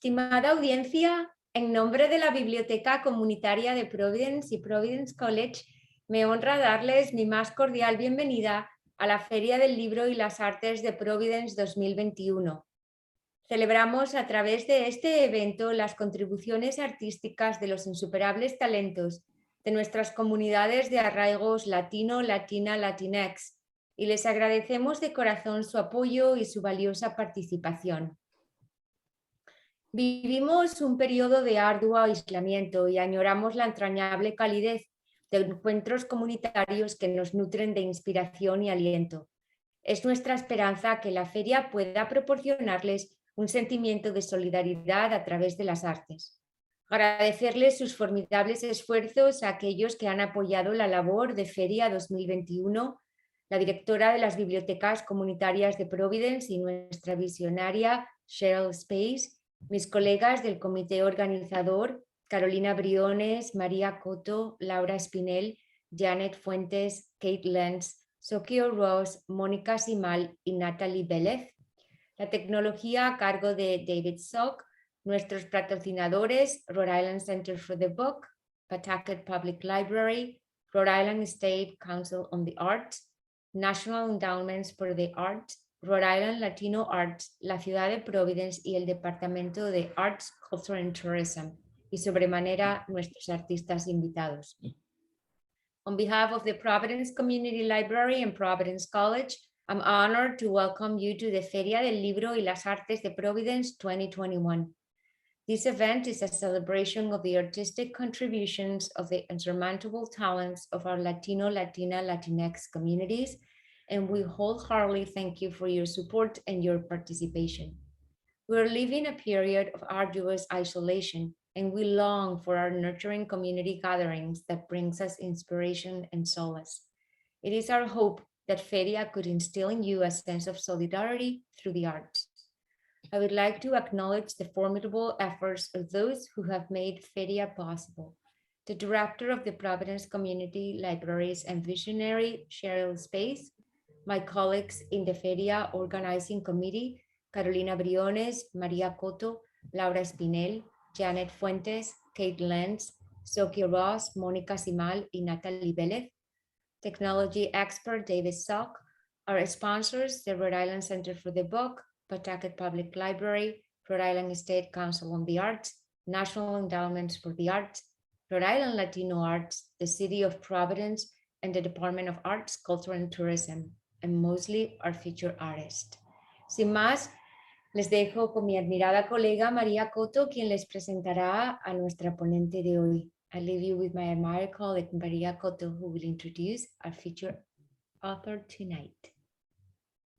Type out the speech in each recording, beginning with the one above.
Estimada audiencia, en nombre de la Biblioteca Comunitaria de Providence y Providence College, me honra darles mi más cordial bienvenida a la Feria del Libro y las Artes de Providence 2021. Celebramos a través de este evento las contribuciones artísticas de los insuperables talentos de nuestras comunidades de arraigos latino, latina, latinex, y les agradecemos de corazón su apoyo y su valiosa participación. Vivimos un periodo de arduo aislamiento y añoramos la entrañable calidez de encuentros comunitarios que nos nutren de inspiración y aliento. Es nuestra esperanza que la feria pueda proporcionarles un sentimiento de solidaridad a través de las artes. Agradecerles sus formidables esfuerzos a aquellos que han apoyado la labor de Feria 2021, la directora de las bibliotecas comunitarias de Providence y nuestra visionaria Cheryl Space, mis colegas del comité organizador, Carolina Briones, María Coto, Laura Espinel, Janet Fuentes, Kate Lenz, Sokio Ross, Mónica Simal y Natalie Vélez. La tecnología a cargo de David Sock, nuestros patrocinadores, Rhode Island Center for the Book, Pawtucket Public Library, Rhode Island State Council on the Arts, National Endowments for the Arts, Rhode Island Latino Arts, la ciudad de Providence y el Departamento de Arts, Culture and Tourism, y sobremanera nuestros artistas invitados. On behalf of the Providence Community Library and Providence College, I'm honored to welcome you to the Feria del Libro y las Artes de Providence 2021. This event is a celebration of the artistic contributions of the insurmountable talents of our Latino, Latina, Latinx communities, and we wholeheartedly thank you for your support and your participation. We're living a period of arduous isolation, and we long for our nurturing community gatherings that brings us inspiration and solace. It is our hope that Feria could instill in you a sense of solidarity through the arts. I would like to acknowledge the formidable efforts of those who have made Feria possible. The director of the Providence Community Libraries and visionary Cheryl Space, my colleagues in the Feria Organizing Committee, Carolina Briones, María Coto, Laura Espinel, Janet Fuentes, Kate Lenz, Sokio Ross, Mónica Simal, y Natalie Vélez, technology expert David Sock, our sponsors, the Rhode Island Center for the Book, Pawtucket Public Library, Rhode Island State Council on the Arts, National Endowments for the Arts, Rhode Island Latino Arts, the City of Providence, and the Department of Arts, Culture and Tourism, and mostly our featured artist. Sin más, les dejo con mi admirada colega María Coto, quien les presentará a nuestra ponente de hoy. I leave you with my admired colleague María Coto, who will introduce our featured author tonight.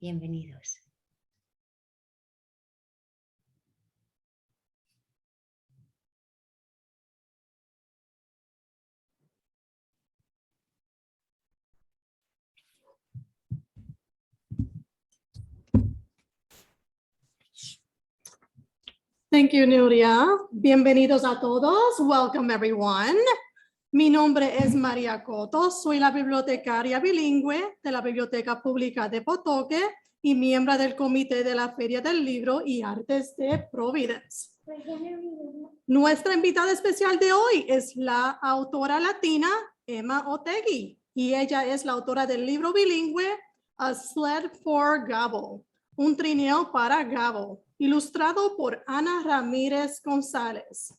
Bienvenidos. Thank you, Nuria. Bienvenidos a todos. Welcome, everyone. Mi nombre es María Coto. Soy la bibliotecaria bilingüe de la Biblioteca Pública de Pawtucket y miembro del Comité de la Feria del Libro y Artes de Providence. Nuestra invitada especial de hoy es la autora latina Emma Otheguy, y ella es la autora del libro bilingüe A Sled for Gabo, un trineo para Gabo, ilustrado por Ana Ramírez González.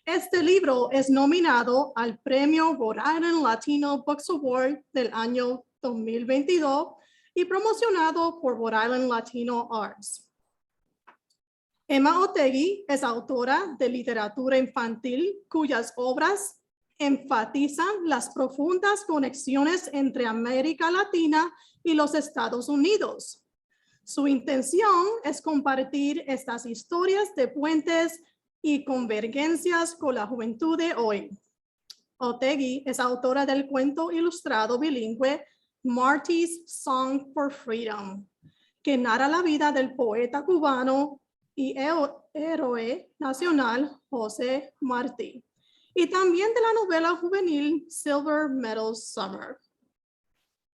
Este libro es nominado al premio Rhode Island Latino Books Award del año 2022 y promocionado por Rhode Island Latino Arts. Emma Otheguy es autora de literatura infantil cuyas obras enfatizan las profundas conexiones entre América Latina y los Estados Unidos. Su intención es compartir estas historias de puentes y convergencias con la juventud de hoy. Otheguy es autora del cuento ilustrado bilingüe Marty's Song for Freedom, que narra la vida del poeta cubano y héroe nacional José Martí, y también de la novela juvenil Silver Medal Summer.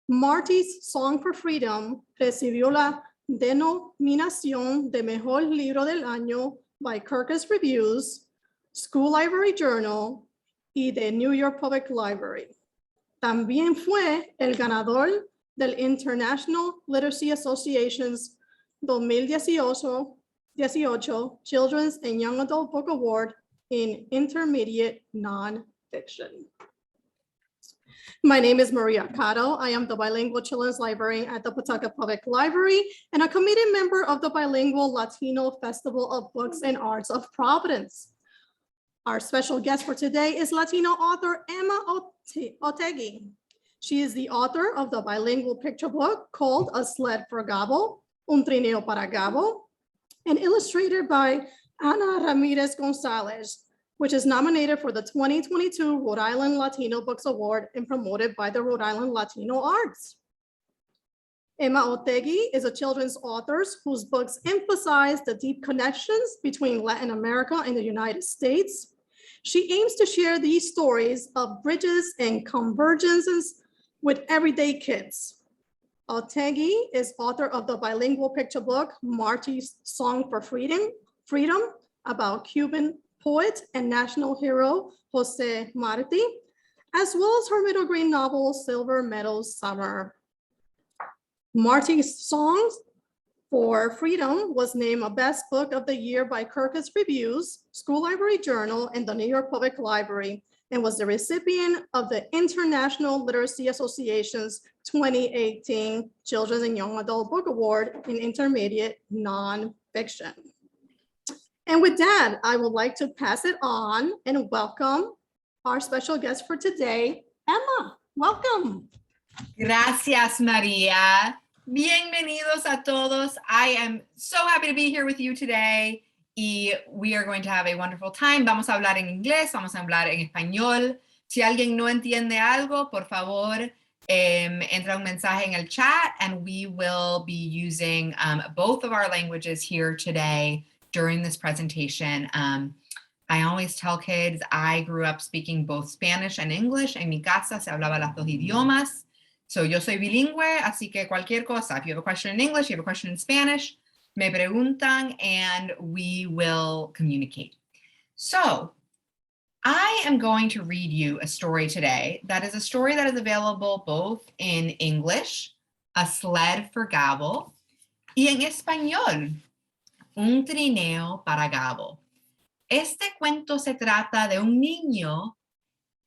Marty's Song for Freedom recibió la denominación de Mejor Libro del Año by Kirkus Reviews, School Library Journal y the New York Public Library. También fue el ganador del International Literacy Association's 2018 Children's and Young Adult Book Award in Intermediate Nonfiction. My name is Maria Cotto. I am the bilingual children's librarian at the Pawtucket Public Library and a committee member of the Bilingual Latino Festival of Books and Arts of Providence. Our special guest for today is Latino author Emma Otheguy. She is the author of the bilingual picture book called A Sled for Gabo, Un Trineo para Gabo, and illustrated by Ana Ramirez Gonzalez, which is nominated for the 2022 Rhode Island Latino Books Award and promoted by the Rhode Island Latino Arts. Emma Otheguy is a children's author whose books emphasize the deep connections between Latin America and the United States. She aims to share these stories of bridges and convergences with everyday kids. Otheguy is author of the bilingual picture book, Marty's Song for Freedom, about Cuban poet and national hero, Jose Marti, as well as her middle grade novel, Silver Meadow Summer. Marty's Song for Freedom was named a Best Book of the Year by Kirkus Reviews, School Library Journal, and the New York Public Library, and was the recipient of the International Literacy Association's 2018 Children's and Young Adult Book Award in Intermediate Nonfiction. And with that, I would like to pass it on and welcome our special guest for today, Emma. Welcome. Gracias, Maria. Bienvenidos a todos. I am so happy to be here with you today. Y we are going to have a wonderful time. Vamos a hablar en inglés, vamos a hablar en español. Si alguien no entiende algo, por favor, entra un mensaje en el chat, and we will be using both of our languages here today during this presentation. I always tell kids I grew up speaking both Spanish and English. En mi casa se hablaba las dos idiomas. So yo soy bilingüe, así que cualquier cosa. If you have a question in English, you have a question in Spanish, me preguntan, and we will communicate. So I am going to read you a story today that is a story that is available both in English, A Sled for Gabo, y en español, Un Trineo para Gabo. Este cuento se trata de un niño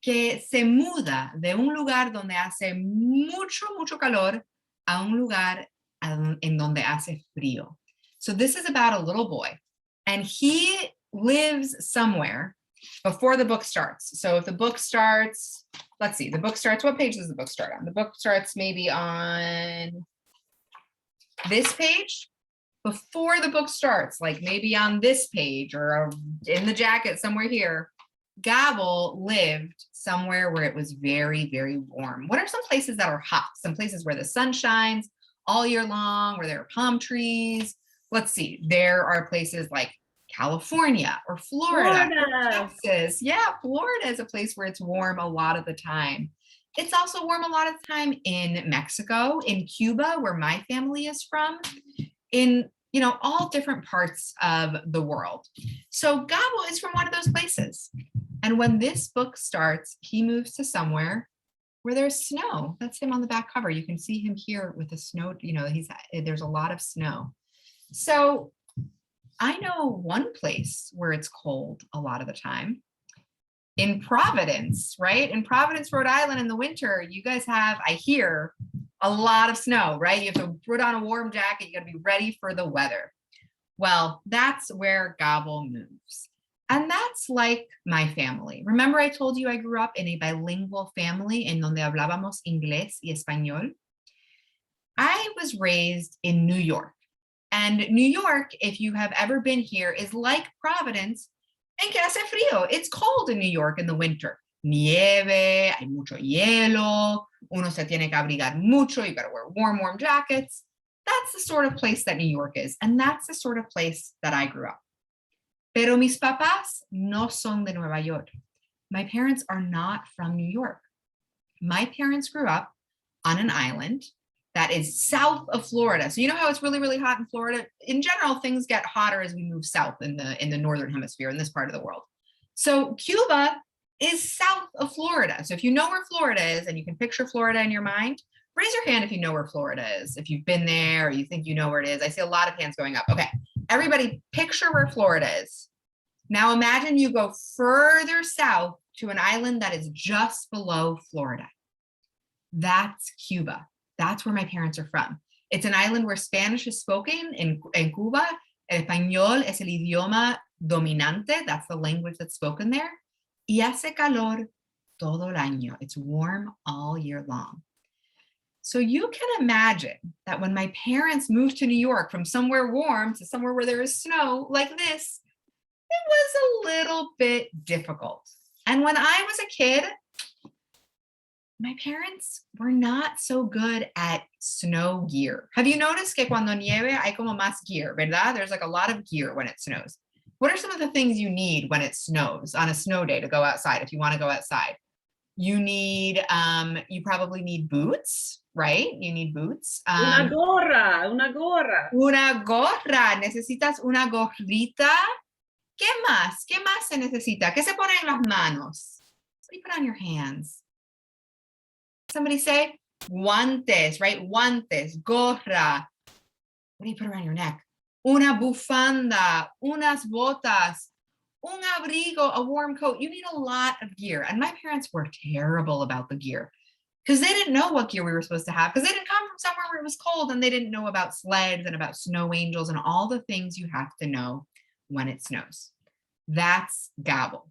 que se muda de un lugar donde hace mucho calor a un lugar en donde hace frío. So this is about a little boy, and he lives somewhere before the book starts. So if the book starts, let's see, the book starts, what page does the book start on? The book starts maybe on this page. Before the book starts, like maybe on this page or in the jacket somewhere here, Gabo lived somewhere where it was very warm. What are some places that are hot? Some places where the sun shines all year long, where there are palm trees. Let's see, there are places like California or Florida. Or Texas. Yeah, Florida is a place where it's warm a lot of the time. It's also warm a lot of the time in Mexico, in Cuba, where my family is from, in all different parts of the world. So Gabo is from one of those places. And when this book starts, he moves to somewhere where there's snow. That's him on the back cover. You can see him here with the snow, there's a lot of snow. So I know one place where it's cold a lot of the time. In Providence, right? In Providence, Rhode Island in the winter, you guys have, I hear, a lot of snow, right? You have to put on a warm jacket. You got to be ready for the weather. Well, that's where Gabo moves. And that's like my family. Remember I told you I grew up in a bilingual family en donde hablábamos inglés y español? I was raised in New York. And New York, if you have ever been here, is like Providence en que hace frío. It's cold in New York in the winter. Nieve, hay mucho hielo, uno se tiene que abrigar mucho, you gotta wear warm jackets. That's the sort of place that New York is, and that's the sort of place that I grew up. Pero mis papás no son de Nueva York. My parents are not from New York. My parents grew up on an island that is south of Florida. So you know how it's really, really hot in Florida? In general, things get hotter as we move south in the northern hemisphere, in this part of the world. So Cuba is south of Florida. So if you know where Florida is and you can picture Florida in your mind, raise your hand if you know where Florida is. If you've been there or you think you know where it is. I see a lot of hands going up. Okay, everybody picture where Florida is. Now imagine you go further south to an island that is just below Florida. That's Cuba. That's where my parents are from. It's an island where Spanish is spoken in Cuba. El español es el idioma dominante. That's the language that's spoken there. Y hace calor todo el año. It's warm all year long. So you can imagine that when my parents moved to New York from somewhere warm to somewhere where there is snow like this, it was a little bit difficult. And when I was a kid, my parents were not so good at snow gear. Have you noticed que cuando nieve hay como más gear, ¿verdad? There's like a lot of gear when it snows. What are some of the things you need when it snows on a snow day to go outside if you want to go outside? You need, you probably need boots, right? You need boots. Una gorra, una gorra. Una gorra. Necesitas una gorrita. ¿Qué más? ¿Qué más se necesita? ¿Qué se pone en las manos? What do you put on your hands? Somebody say guantes, right? Guantes, gorra. What do you put around your neck? Una bufanda, unas botas, un abrigo, a warm coat. You need a lot of gear. And my parents were terrible about the gear because they didn't know what gear we were supposed to have because they didn't come from somewhere where it was cold and they didn't know about sleds and about snow angels and all the things you have to know when it snows. That's Gabo.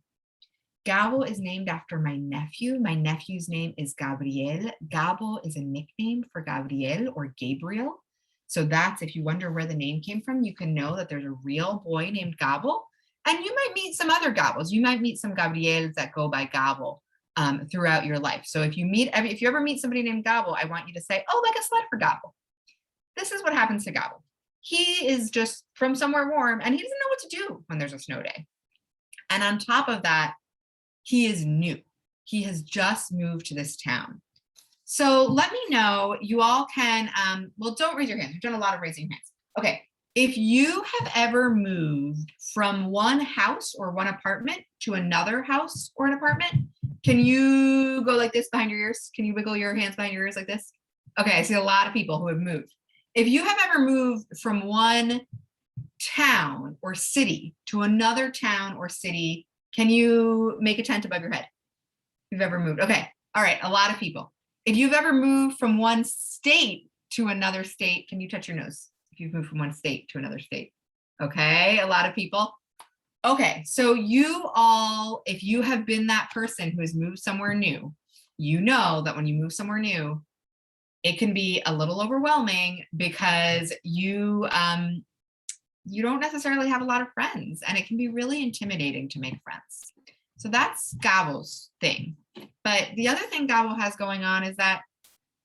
Gabo is named after my nephew. My nephew's name is Gabriel. Gabo is a nickname for Gabriel or Gabriel. So that's, if you wonder where the name came from, you can know that there's a real boy named Gabo. And you might meet some other Gabos. You might meet some Gabriels that go by Gabo throughout your life. So if you ever meet somebody named Gabo, I want you to say, oh, like a sled for Gabo. This is what happens to Gabo. He is just from somewhere warm and he doesn't know what to do when there's a snow day. And on top of that, he is new. He has just moved to this town. So let me know, you all can, well, don't raise your hands. We've done a lot of raising hands. Okay, if you have ever moved from one house or one apartment to another house or an apartment, can you go like this behind your ears? Can you wiggle your hands behind your ears like this? Okay, I see a lot of people who have moved. If you have ever moved from one town or city to another town or city, can you make a tent above your head? If you've ever moved, okay, all right, a lot of people. If you've ever moved from one state to another state, can you touch your nose? If you've moved from one state to another state. Okay, a lot of people. Okay, so you all, if you have been that person who has moved somewhere new, you know that when you move somewhere new, it can be a little overwhelming because you don't necessarily have a lot of friends and it can be really intimidating to make friends. So that's Gabo's thing. But the other thing Gabo has going on is that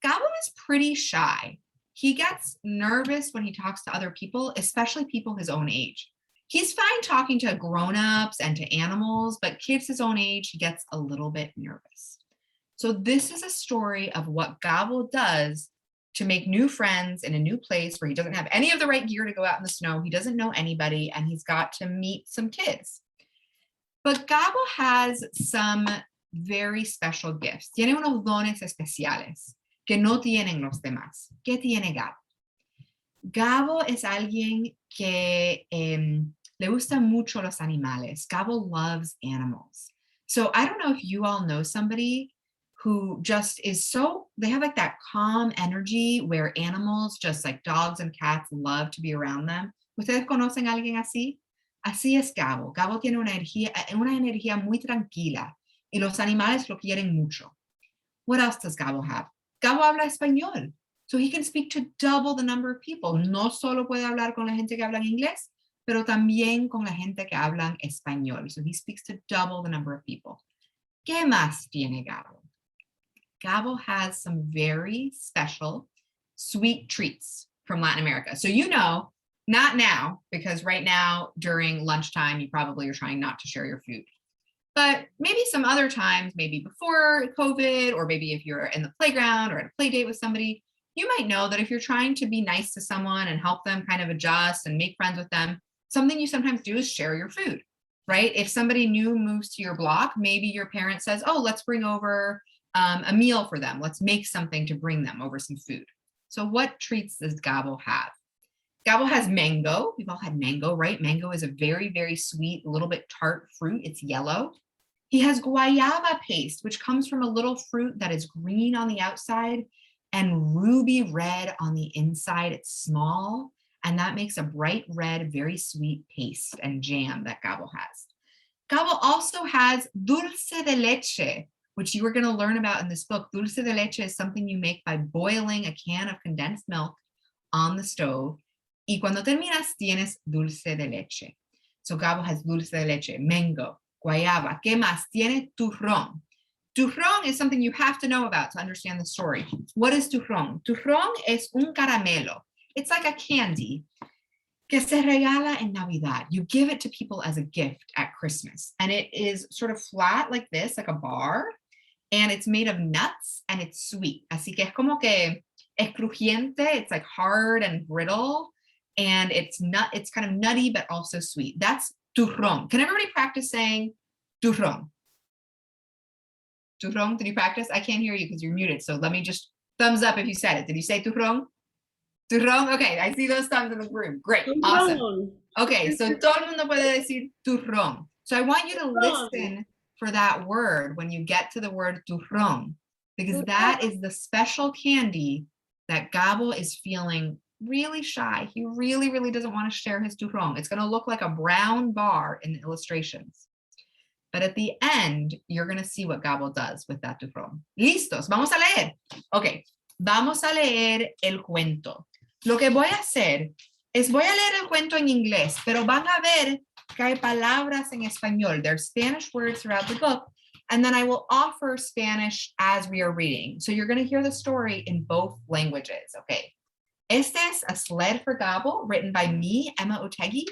Gabo is pretty shy. He gets nervous when he talks to other people, especially people his own age. He's fine talking to grown-ups and to animals, but kids his own age, he gets a little bit nervous. So this is a story of what Gabo does to make new friends in a new place where he doesn't have any of the right gear to go out in the snow. He doesn't know anybody and he's got to meet some kids. But Gabo has some very special gifts. Tiene unos dones especiales que no tienen los demás. ¿Qué tiene Gabo? Gabo es alguien que le gusta mucho los animales. Gabo loves animals. So I don't know if you all know somebody who just is so, they have like that calm energy where animals, just like dogs and cats, love to be around them. ¿Ustedes conocen a alguien así? Así es Gabo. Gabo tiene una energía muy tranquila y los animales lo quieren mucho. What else does Gabo have? Gabo habla español, so he can speak to double the number of people. No solo puede hablar con la gente que habla inglés, pero también con la gente que habla español. So he speaks to double the number of people. ¿Qué más tiene Gabo? Gabo has some very special sweet treats from Latin America. So you know, not now, because right now during lunchtime, you probably are trying not to share your food. But maybe some other times, maybe before COVID, or maybe if you're in the playground or at a play date with somebody, You might know that if you're trying to be nice to someone and help them kind of adjust and make friends with them, something you sometimes do is share your food, right? If somebody new moves to your block, maybe your parent says, oh, let's bring over a meal for them. Let's make something to bring them over some food. So what treats does Gabo have? Gabo has mango. We've all had mango, right? Mango is a very, very sweet, a little bit tart fruit. It's yellow. He has guayaba paste, which comes from a little fruit that is green on the outside and ruby red on the inside. It's small, and that makes a bright red, very sweet paste and jam that Gabo has. Gabo also has dulce de leche, which you are going to learn about in this book. Dulce de leche is something you make by boiling a can of condensed milk on the stove. Y cuando terminas, tienes dulce de leche. So Gabo has dulce de leche, mango, guayaba. ¿Qué más? Tiene turrón. Turrón is something you have to know about to understand the story. What is turrón? Turrón es un caramelo. It's like a candy que se regala en Navidad. You give it to people as a gift at Christmas. And it is sort of flat like this, like a bar. And it's made of nuts and it's sweet. Así que es como que es crujiente. It's like hard and brittle. And it's kind of nutty, but also sweet. That's turrón. Can everybody practice saying turrón? Turrón, did you practice? I can't hear you because you're muted. So let me just thumbs up if you said it. Did you say turrón? Turrón, okay, I see those thumbs in the room. Great, awesome. Okay, so todo el mundo puede decir turrón. So I want you to listen for that word when you get to the word turrón, because that is the special candy that Gabo is feeling really shy. He really, really doesn't want to share his turrón. It's going to look like a brown bar in the illustrations. But at the end, you're going to see what Gabo does with that turrón. Listos, vamos a leer. Okay, vamos a leer el cuento. Lo que voy a hacer es voy a leer el cuento en inglés, pero van a ver que hay palabras en español. There's Spanish words throughout the book, and then I will offer Spanish as we are reading. So you're going to hear the story in both languages, okay? Este es A Sled for Gabo, written by me, Emma Otheguy,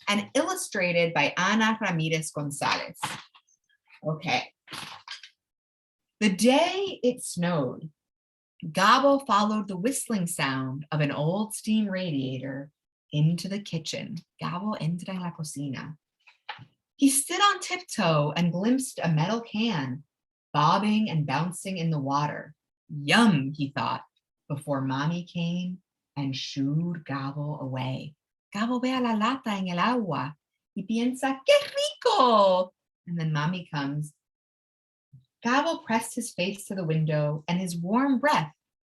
and illustrated by Ana Ramirez Gonzalez. Okay. The day it snowed, Gabo followed the whistling sound of an old steam radiator into the kitchen. Gabo entra en la cocina. He stood on tiptoe and glimpsed a metal can, bobbing and bouncing in the water. Yum, he thought, before Mommy came and shooed Gabo away. Gabo ve a la lata en el agua y piensa, ¡qué rico! And then Mommy comes. Gabo pressed his face to the window and his warm breath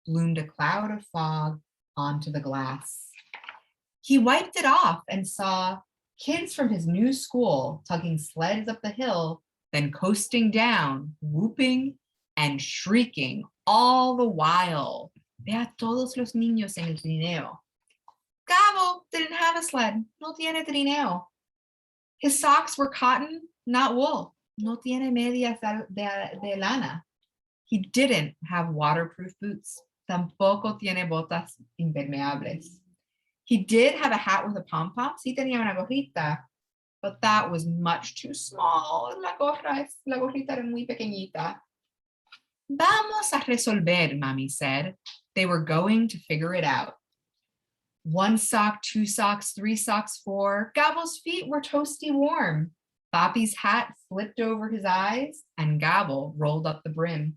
bloomed a cloud of fog onto the glass. He wiped it off and saw kids from his new school tugging sleds up the hill, then coasting down, whooping and shrieking all the while. Ve a todos los niños en el trineo. Gabo didn't have a sled. No tiene trineo. His socks were cotton, not wool. No tiene medias de lana. He didn't have waterproof boots. Tampoco tiene botas impermeables. He did have a hat with a pom-pom. Sí tenía una gorrita, but that was much too small. La gorrita era muy pequeñita. Vamos a resolver, Mommy said. They were going to figure it out. 1 sock, 2 socks, 3 socks, 4. Gabo's feet were toasty warm. Papi's hat flipped over his eyes, and Gabo rolled up the brim.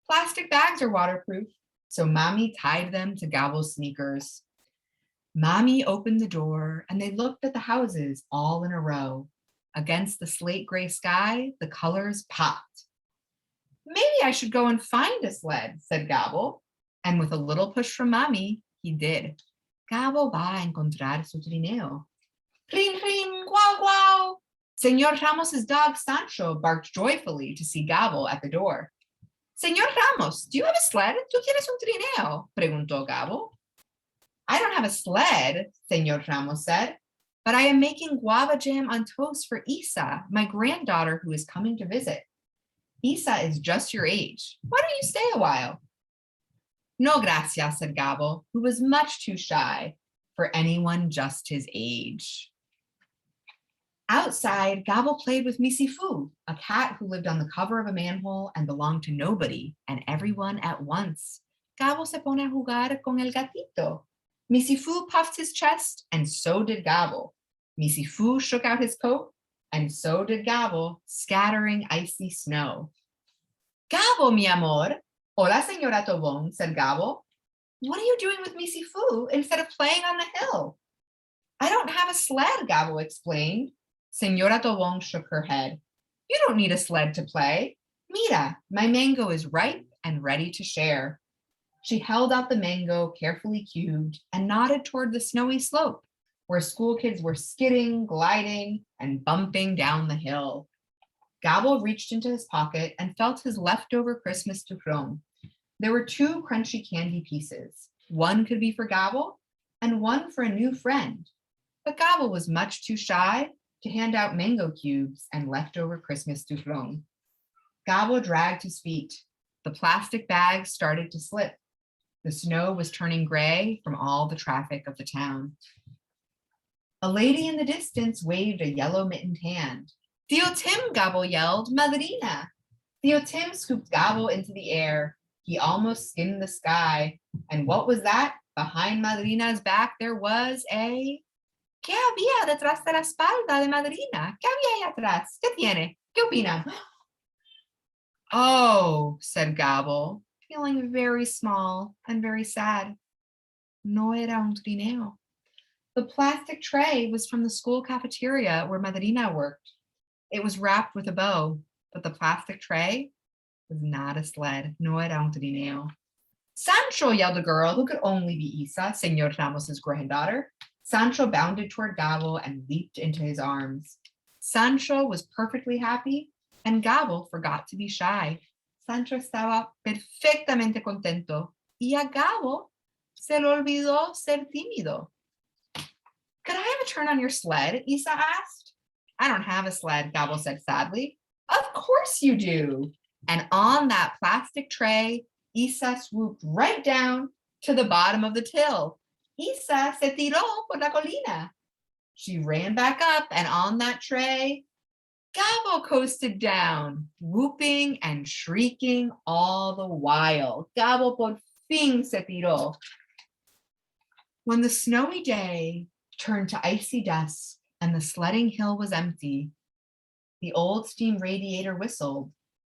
Plastic bags are waterproof, so Mommy tied them to Gabo's sneakers. Mommy opened the door, and they looked at the houses all in a row. Against the slate gray sky, the colors popped. Maybe I should go and find a sled, said Gabo. And with a little push from Mommy, he did. Gabo va a encontrar su trineo. Ring, ring, guau, guau. Señor Ramos's dog Sancho barked joyfully to see Gabo at the door. Señor Ramos, do you have a sled? ¿Tú tienes un trineo? Preguntó Gabo. I don't have a sled, Señor Ramos said, but I am making guava jam on toast for Isa, my granddaughter who is coming to visit. Isa is just your age. Why don't you stay a while? No gracias, said Gabo, who was much too shy for anyone just his age. Outside, Gabo played with Misifu, a cat who lived on the cover of a manhole and belonged to nobody and everyone at once. Gabo se pone a jugar con el gatito. Missy Fu puffed his chest, and so did Gabo. Missy Fu shook out his coat, and so did Gabo, scattering icy snow. Gabo, mi amor. Hola, señora Tobón, said Gabo. What are you doing with Missy Fu instead of playing on the hill? I don't have a sled, Gabo explained. Señora Tobón shook her head. You don't need a sled to play. Mira, my mango is ripe and ready to share. She held out the mango, carefully cubed, and nodded toward the snowy slope, where school kids were skidding, gliding, and bumping down the hill. Gabo reached into his pocket and felt his leftover Christmas turrón. There were 2 crunchy candy pieces. One could be for Gabo, and one for a new friend. But Gabo was much too shy to hand out mango cubes and leftover Christmas turrón. Gabo dragged his feet. The plastic bags started to slip. The snow was turning gray from all the traffic of the town. A lady in the distance waved a yellow mittened hand. Tío Tim, Gabo yelled, Madrina. Tío Tim scooped Gabo into the air. He almost skimmed the sky. And what was that? Behind Madrina's back, there was a... ¿Qué había detrás de la espalda de Madrina? ¿Qué había ahí atrás? ¿Qué tiene? ¿Qué opina? Oh, said Gabo, feeling very small and very sad. No era un trineo. The plastic tray was from the school cafeteria where Madrina worked. It was wrapped with a bow, but the plastic tray was not a sled. No era un trineo. Sancho, yelled a girl who could only be Isa, Señor Ramos's granddaughter. Sancho bounded toward Gabo and leaped into his arms. Sancho was perfectly happy, and Gabo forgot to be shy. Sancho estaba perfectamente contento, y a Gabo se le olvidó ser tímido. Could I have a turn on your sled? Isa asked. I don't have a sled, Gabo said sadly. Of course you do. And on that plastic tray, Isa swooped right down to the bottom of the till. Isa se tiró por la colina. She ran back up, and on that tray, Gabo coasted down, whooping and shrieking all the while. Gabo por fin se tiró. When the snowy day turned to icy dusk and the sledding hill was empty, the old steam radiator whistled,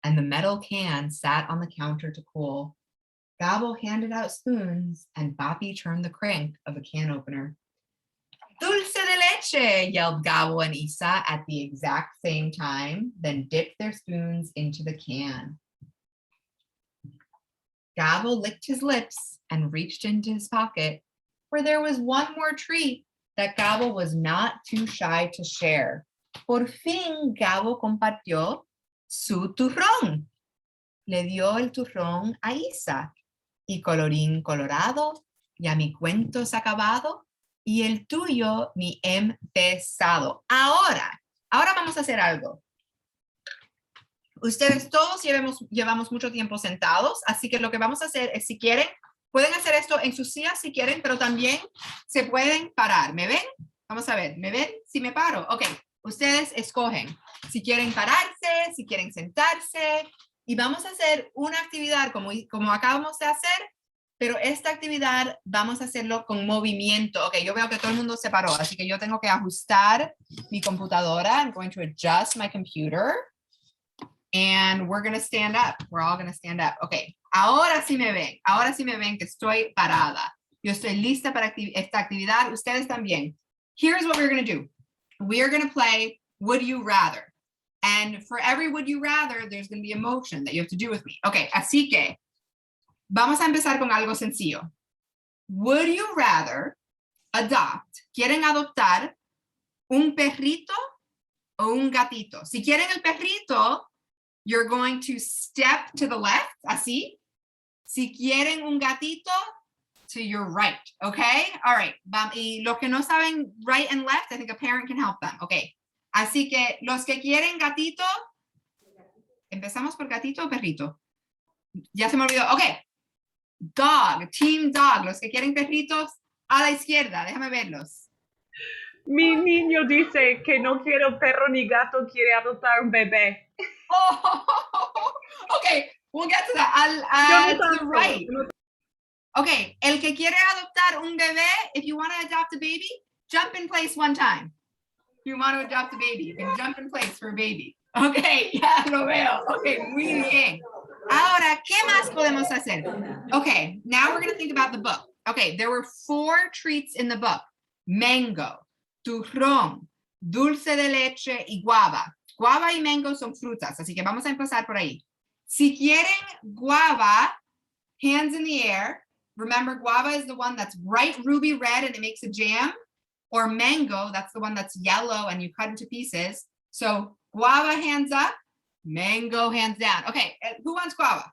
and the metal can sat on the counter to cool. Gabo handed out spoons, and Papi turned the crank of the can opener. Dulce de leche, yelled Gabo and Isa at the exact same time, then dipped their spoons into the can. Gabo licked his lips and reached into his pocket, where there was one more treat that Gabo was not too shy to share. Por fin, Gabo compartió su turrón. Le dio el turrón a Isa. Y colorín colorado, ya mi cuento se ha acabado, y el tuyo ni empezado. Ahora vamos a hacer algo. Ustedes todos llevamos mucho tiempo sentados, así que lo que vamos a hacer es, si quieren, pueden hacer esto en sus sillas si quieren, pero también se pueden parar. ¿Me ven? Vamos a ver, ¿me ven? Si me paro. Ok, ustedes escogen si quieren pararse, si quieren sentarse, y vamos a hacer una actividad como acabamos de hacer, pero esta actividad vamos a hacerlo con movimiento. Ok, yo veo que todo el mundo se paró, así que yo tengo que ajustar mi computadora. I'm going to adjust my computer. And we're going to stand up. We're all going to stand up. Ok, ahora sí me ven que estoy parada. Yo estoy lista para esta actividad. Ustedes también. Here's what we're going to do. We are going to play Would You Rather. And for every would you rather, there's going to be a motion that you have to do with me. Okay, así que vamos a empezar con algo sencillo. Would you rather adopt? ¿Quieren adoptar un perrito o un gatito? Si quieren el perrito, you're going to step to the left, así. Si quieren un gatito, to your right, okay? All right. Y los que no saben right and left, I think a parent can help them. Okay. Así que los que quieren gatito, empezamos por gatito o perrito. Ya se me olvidó. Ok. Dog, team dog. Los que quieren perritos, a la izquierda. Déjame verlos. Mi niño dice que no quiere perro ni gato, quiere adoptar un bebé. Oh, ok, we'll get to that. To the right. Okay, el que quiere adoptar un bebé, if you want to adopt a baby, jump in place one time. If you want to adopt a baby, you can jump in place for a baby. Okay, ya lo veo. Okay, muy bien. Ahora, ¿qué más podemos hacer? Okay, now we're going to think about the book. Okay, there were 4 treats in the book. Mango, turrón, dulce de leche y guava. Guava y mango son frutas, así que vamos a empezar por ahí. Si quieren guava, hands in the air. Remember, guava is the one that's bright ruby red and it makes a jam. Or mango, that's the one that's yellow and you cut into pieces. So guava, hands up. Mango, hands down. Okay, who wants guava?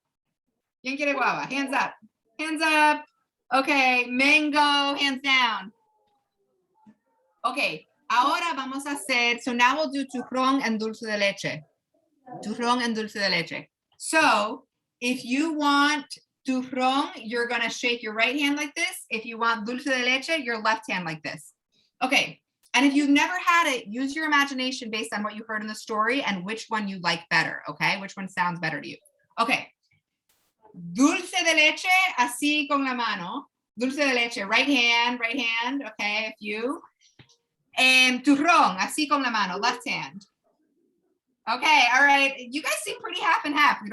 ¿Quién quiere guava? Hands up. Hands up. Okay, mango, hands down. Okay, ahora vamos a hacer, so now we'll do turrón and dulce de leche. Turrón and dulce de leche. So if you want turrón, you're gonna shake your right hand like this. If you want dulce de leche, your left hand like this. Okay, and if you've never had it, use your imagination based on what you heard in the story and which one you like better, okay? Which one sounds better to you. Okay, dulce de leche, así con la mano. Dulce de leche, right hand, okay, if you. And turrón, así con la mano, left hand. Okay, all right, you guys seem pretty half and half. We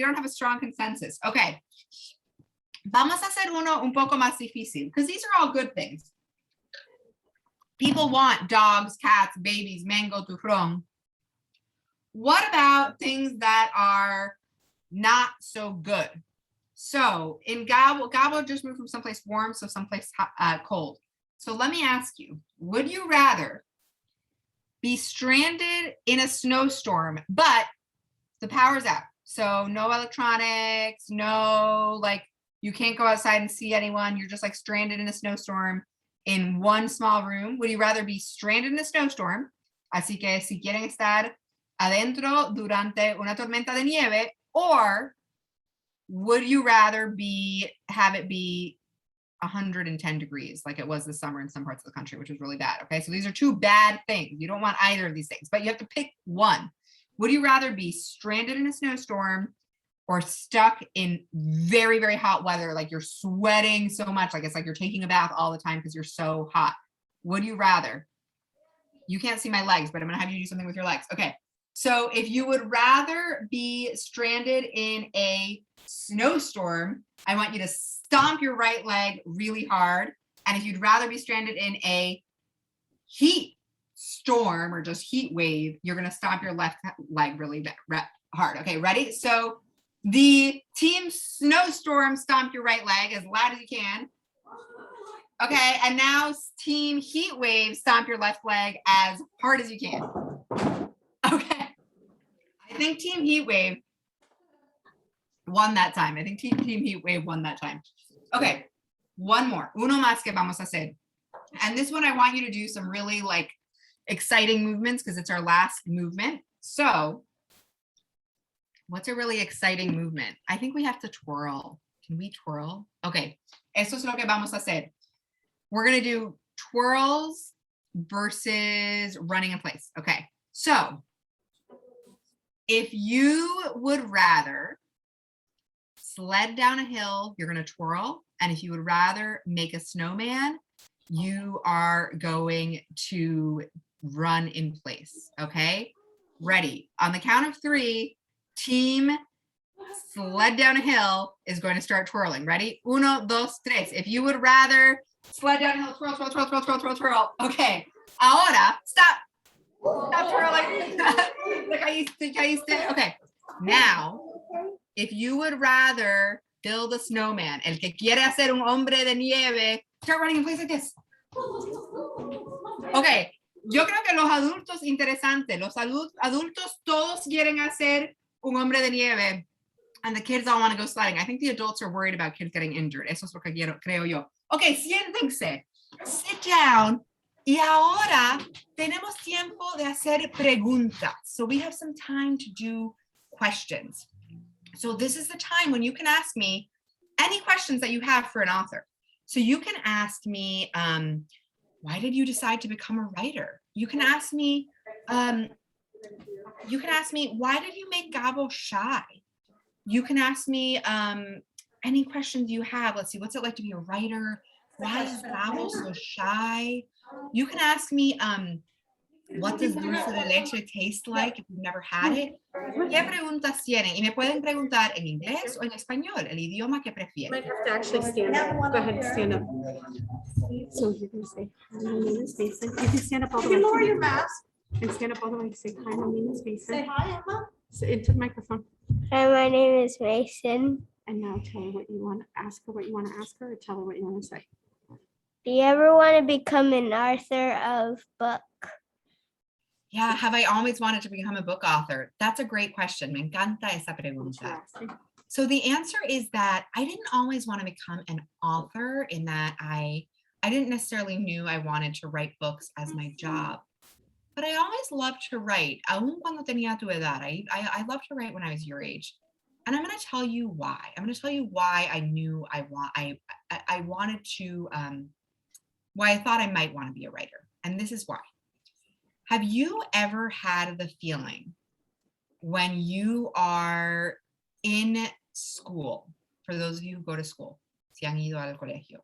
don't have a strong consensus. Okay, vamos a hacer uno un poco más difícil, because these are all good things. People want dogs, cats, babies, mango, turrón. What about things that are not so good? So in Gabo just moved from someplace warm, so someplace cold. So let me ask you, would you rather be stranded in a snowstorm, but the power's out? So no electronics, no, like, you can't go outside and see anyone. You're just like stranded in a snowstorm in one small room. Would you rather be stranded in a snowstorm? Así que si quieren estar adentro durante una tormenta de nieve, or would you rather have it be 110 degrees like it was this summer in some parts of the country, which is really bad? Okay, so these are 2 bad things. You don't want either of these things, but you have to pick one. Would you rather be stranded in a snowstorm or stuck in very, very hot weather, like you're sweating so much, like it's like you're taking a bath all the time because you're so hot? Would you rather? You can't see my legs, but I'm gonna have you do something with your legs. Okay, so if you would rather be stranded in a snowstorm, I want you to stomp your right leg really hard. And if you'd rather be stranded in a heat storm or just heat wave, you're gonna stomp your left leg really hard. Okay, ready? So the team snowstorm, stomp your right leg as loud as you can. Okay, and now team heat wave, stomp your left leg as hard as you can. Okay, I think team heat wave won that time. I think team heat wave won that time. Okay, one more. Uno más que vamos a hacer. And this one I want you to do some really like exciting movements because it's our last movement. So what's a really exciting movement? I think we have to twirl. Can we twirl? Okay, eso es lo que vamos a hacer. We're gonna do twirls versus running in place. Okay, so if you would rather sled down a hill, you're gonna twirl. And if you would rather make a snowman, you are going to run in place, okay? Ready, on the count of 3, team sled down a hill is going to start twirling. Ready? 1, 2, 3. If you would rather sled down a hill, twirl, twirl, twirl, twirl, twirl, twirl, twirl. Okay, ahora, stop. Stop twirling. Okay, now, if you would rather build a snowman, el que quiere hacer un hombre de nieve, start running in place like this. Okay, yo creo que los adultos, interesante, los adultos todos quieren hacer un hombre de nieve, and the kids all want to go sledding. I think the adults are worried about kids getting injured. Eso es lo que creo yo. Okay, siéntense, sit down, y ahora tenemos tiempo de hacer preguntas. So we have some time to do questions. So this is the time when you can ask me any questions that you have for an author. So you can ask me, why did you decide to become a writer? You can ask me, why did you make Gabo shy? You can ask me, any questions you have. Let's see, what's it like to be a writer? Why is Gabo so shy? You can ask me, what does dulce de leche taste like if you've never had it? ¿Qué preguntas tienen? Y me pueden preguntar en inglés o en español, el idioma que prefieren. Might have to actually stand up. Go ahead, stand up. So you're going to say, hi, my name is Mason. You can stand up all the way. Can you lower your mask? And stand up all the way. Say, hi, my name is Mason. Say hi, Emma. Say into the microphone. Hi, my name is Mason. And now tell her what you want to ask her, or tell her what you want to say. Do you ever want to become an author of book? Yeah, have I always wanted to become a book author? That's a great question. Me encanta esa pregunta. So the answer is that I didn't always want to become an author, in that I didn't necessarily knew I wanted to write books as my job. But I always loved to write, aun cuando tenía tu edad. I loved to write when I was your age. And I'm going to tell you why. I'm going to tell you why I knew I wanted to, why I thought I might want to be a writer. And this is why. Have you ever had the feeling when you are in school, for those of you who go to school, si han ido al colegio,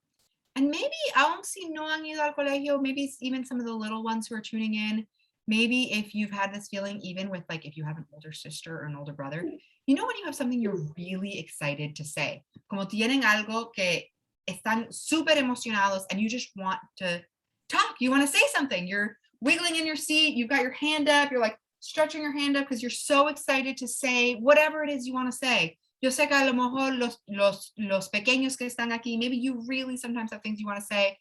and maybe aun si no han ido al colegio, maybe even some of the little ones who are tuning in, maybe if you've had this feeling, even with like if you have an older sister or an older brother, you know when you have something you're really excited to say, como tienen algo que están súper emocionados and you just want to talk, you want to say something, you're wiggling in your seat, you've got your hand up, you're like stretching your hand up because you're so excited to say whatever it is you want to say. Yo sé que a lo mejor los pequeños que están aquí, maybe you really sometimes have things you want to say.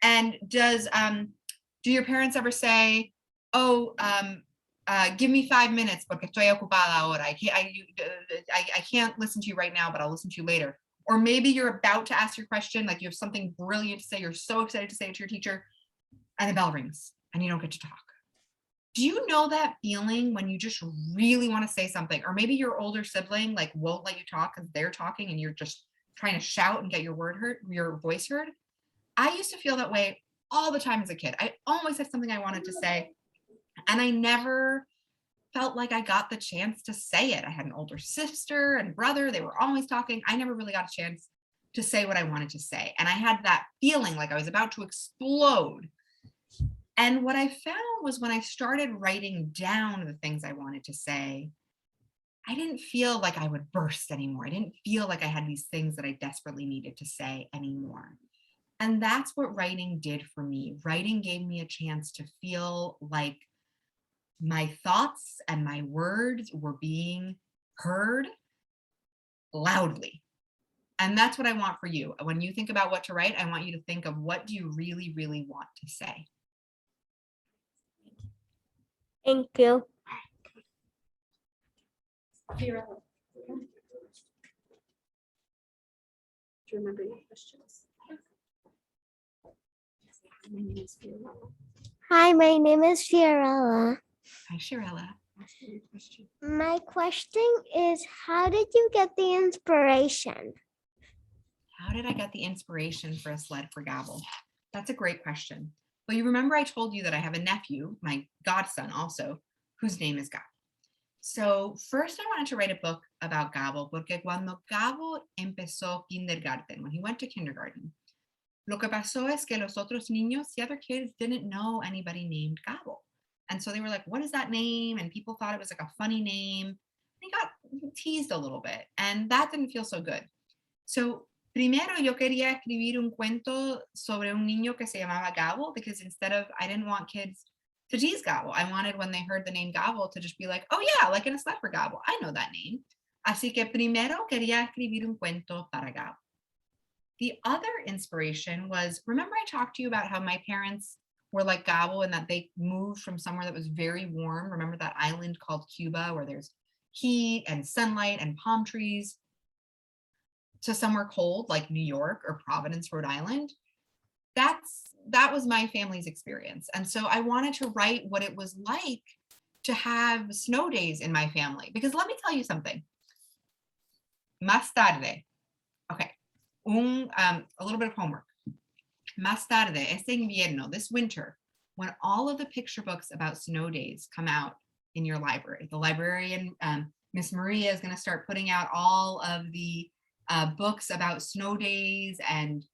And do your parents ever say, oh, give me 5 minutes porque estoy ocupada ahora. I can't listen to you right now, but I'll listen to you later. Or maybe you're about to ask your question, like you have something brilliant to say, you're so excited to say it to your teacher, and the bell rings and you don't get to talk. Do you know that feeling when you just really want to say something? Or maybe your older sibling like won't let you talk because they're talking and you're just trying to shout and get your voice heard. I used to feel that way all the time as a kid. I always had something I wanted to say, and I never felt like I got the chance to say it. I had an older sister and brother. They were always talking. I never really got a chance to say what I wanted to say. And I had that feeling like I was about to explode. And what I found was when I started writing down the things I wanted to say, I didn't feel like I would burst anymore. I didn't feel like I had these things that I desperately needed to say anymore. And that's what writing did for me. Writing gave me a chance to feel like my thoughts and my words were being heard loudly. And that's what I want for you. When you think about what to write, I want you to think of what do you really, really want to say. Thank you. Do you remember your questions? My name is Fiorella. Hi, my name is Fiorella. Hi, Shirella. Ask me your question. My question is, how did you get the inspiration? How did I get the inspiration for A Sled for Gabo? That's a great question. Well, you remember I told you that I have a nephew, my godson also, whose name is Gabo. So first I wanted to write a book about Gabo, porque cuando Gabo empezó kindergarten, when he went to kindergarten, lo que pasó es que los otros niños, the other kids, didn't know anybody named Gabo. And so they were like, what is that name? And people thought it was like a funny name. He got teased a little bit, and that didn't feel so good. So primero yo quería escribir un cuento sobre un niño que se llamaba Gabo, because I didn't want kids to tease Gabo. I wanted when they heard the name Gabo to just be like, oh yeah, like in A Sled for Gabo, I know that name. Así que primero quería escribir un cuento para Gabo. The other inspiration was, remember I talked to you about how my parents were like Gabo and that they moved from somewhere that was very warm. Remember that island called Cuba where there's heat and sunlight and palm trees, to somewhere cold like New York or Providence, Rhode Island? That was my family's experience. And so I wanted to write what it was like to have snow days in my family. Because let me tell you something. Más tarde, okay, a little bit of homework. Más tarde, este invierno, this winter, when all of the picture books about snow days come out in your library, the librarian, Miss Maria, is going to start putting out all of the books about snow days and,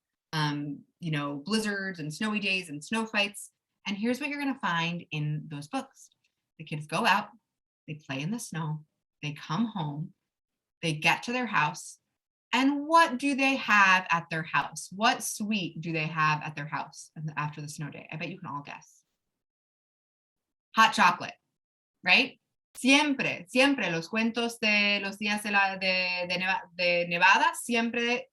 you know, blizzards and snowy days and snow fights. And here's what you're going to find in those books. The kids go out, they play in the snow, they come home, they get to their house. And what do they have at their house? What sweet do they have at their house after the snow day? I bet you can all guess. Hot chocolate, right? Siempre, siempre los cuentos de los días de Nevada, siempre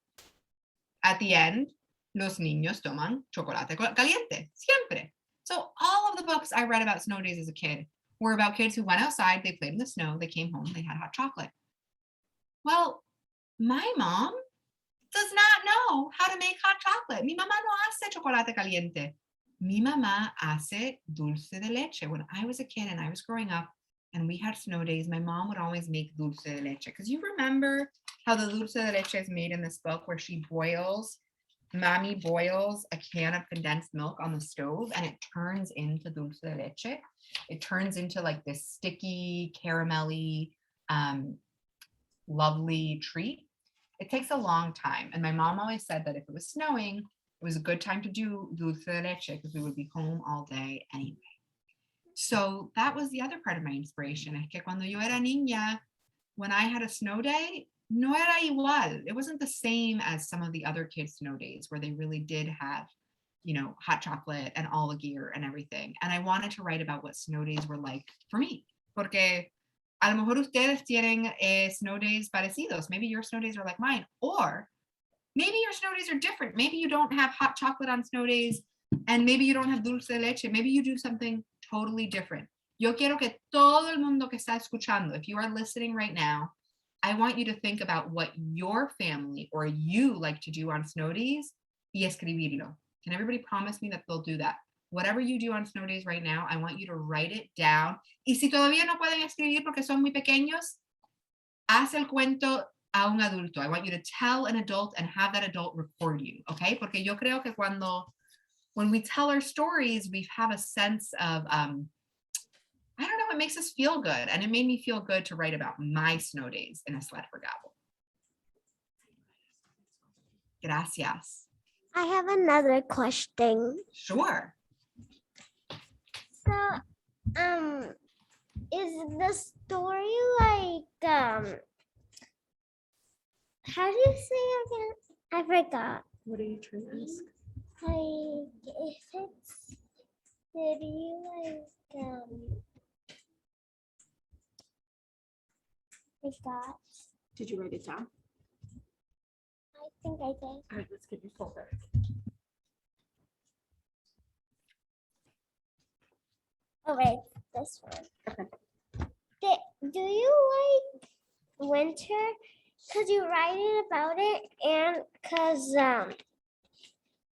at the end, los niños toman chocolate caliente, siempre. So all of the books I read about snow days as a kid were about kids who went outside, they played in the snow, they came home, they had hot chocolate. Well, my mom does not know how to make hot chocolate. Mi mamá no hace chocolate caliente. Mi mamá hace dulce de leche. When I was a kid and I was growing up and we had snow days, my mom would always make dulce de leche. Because you remember how the dulce de leche is made in this book where Mommy boils a can of condensed milk on the stove and it turns into dulce de leche. It turns into like this sticky, caramelly, lovely treat. It takes a long time. And my mom always said that if it was snowing, it was a good time to do dulce de leche because we would be home all day anyway. So that was the other part of my inspiration. Es que cuando yo era niña, when I had a snow day, no era igual. It wasn't the same as some of the other kids' snow days where they really did have, you know, hot chocolate and all the gear and everything. And I wanted to write about what snow days were like for me. Porque a lo mejor ustedes tienen snow days parecidos. Maybe your snow days are like mine. Or maybe your snow days are different. Maybe you don't have hot chocolate on snow days. And maybe you don't have dulce de leche. Maybe you do something totally different. Yo quiero que todo el mundo que está escuchando, if you are listening right now, I want you to think about what your family or you like to do on snow days y escribirlo. Can everybody promise me that they'll do that? Whatever you do on snow days right now, I want you to write it down. Y si todavía no pueden escribir porque son muy pequeños, haz el cuento a un adulto. I want you to tell an adult and have that adult record you, okay? Porque yo creo que when we tell our stories, we have a sense of, I don't know, it makes us feel good. And it made me feel good to write about my snow days in A Sled for Gabo. Gracias. I have another question. Sure. So, is the story like, how do you say again? I forgot. What are you trying to ask? Like, if it's, did you like, forgot. Did you write it down? I think I did. All right, let's get your folder. Oh, wait, this one. Okay. Do you like winter? Because you write about it and because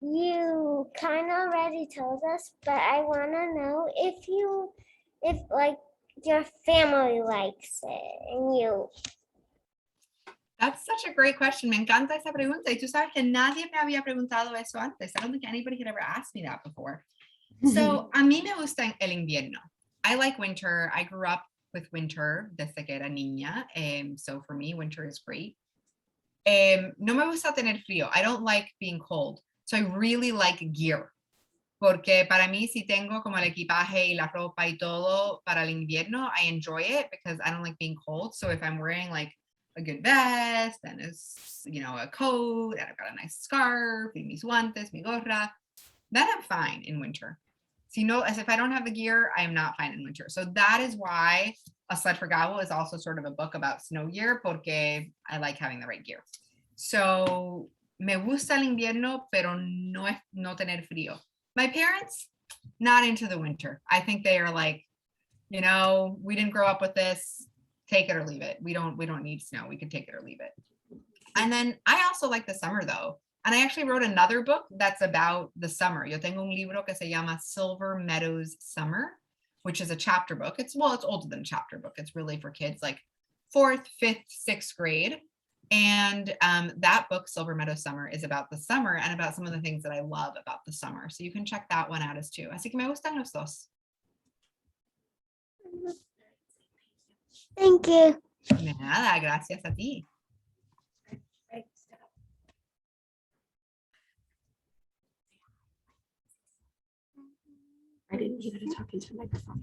you kind of already told us, but I want to know if like your family likes it and you. That's such a great question. Me encanta esa pregunta. Y tú sabes que nadie me había preguntado eso antes. I don't think anybody had ever asked me that before. So, a mí me gusta el invierno. I like winter. I grew up with winter desde que era niña. So for me, winter is great. No me gusta tener frío. I don't like being cold. So I really like gear. Porque para mí, si tengo como el equipaje y la ropa y todo para el invierno, I enjoy it because I don't like being cold. So if I'm wearing like a good vest and a coat and I've got a nice scarf y mis guantes, mi gorra, then I'm fine in winter. As if I don't have the gear, I am not fine in winter. So that is why A Sled for Gabo is also sort of a book about snow gear porque I like having the right gear. So me gusta el invierno, pero no tener frío. My parents, not into the winter. I think they are like, we didn't grow up with this. Take it or leave it. We don't need snow. We can take it or leave it. And then I also like the summer though. And I actually wrote another book that's about the summer. Yo tengo un libro que se llama Silver Meadows Summer, which is a chapter book. It's older than a chapter book. It's really for kids like 4th, 5th, 6th grade. And that book, Silver Meadows Summer, is about the summer and about some of the things that I love about the summer. So you can check that one out as too. Así que me gustan los dos. Thank you. Nada, gracias a ti. Right. I didn't hear you to talk into the microphone.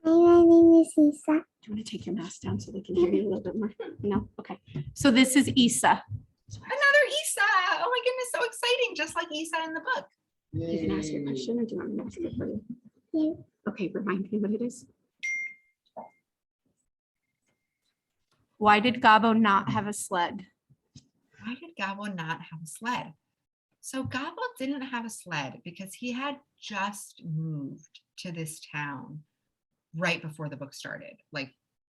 Hi, my name is Isa. Do you want to take your mask down so they can hear you a little bit more? No? Okay. So this is Isa. Another Isa. Oh my goodness, so exciting, just like Isa in the book. You can ask your question, or do you want me to ask it for you? Yeah. Okay, remind me what it is. Why did Gabo not have a sled? Why did Gabo not have a sled? So Gabo didn't have a sled because he had just moved to this town right before the book started, like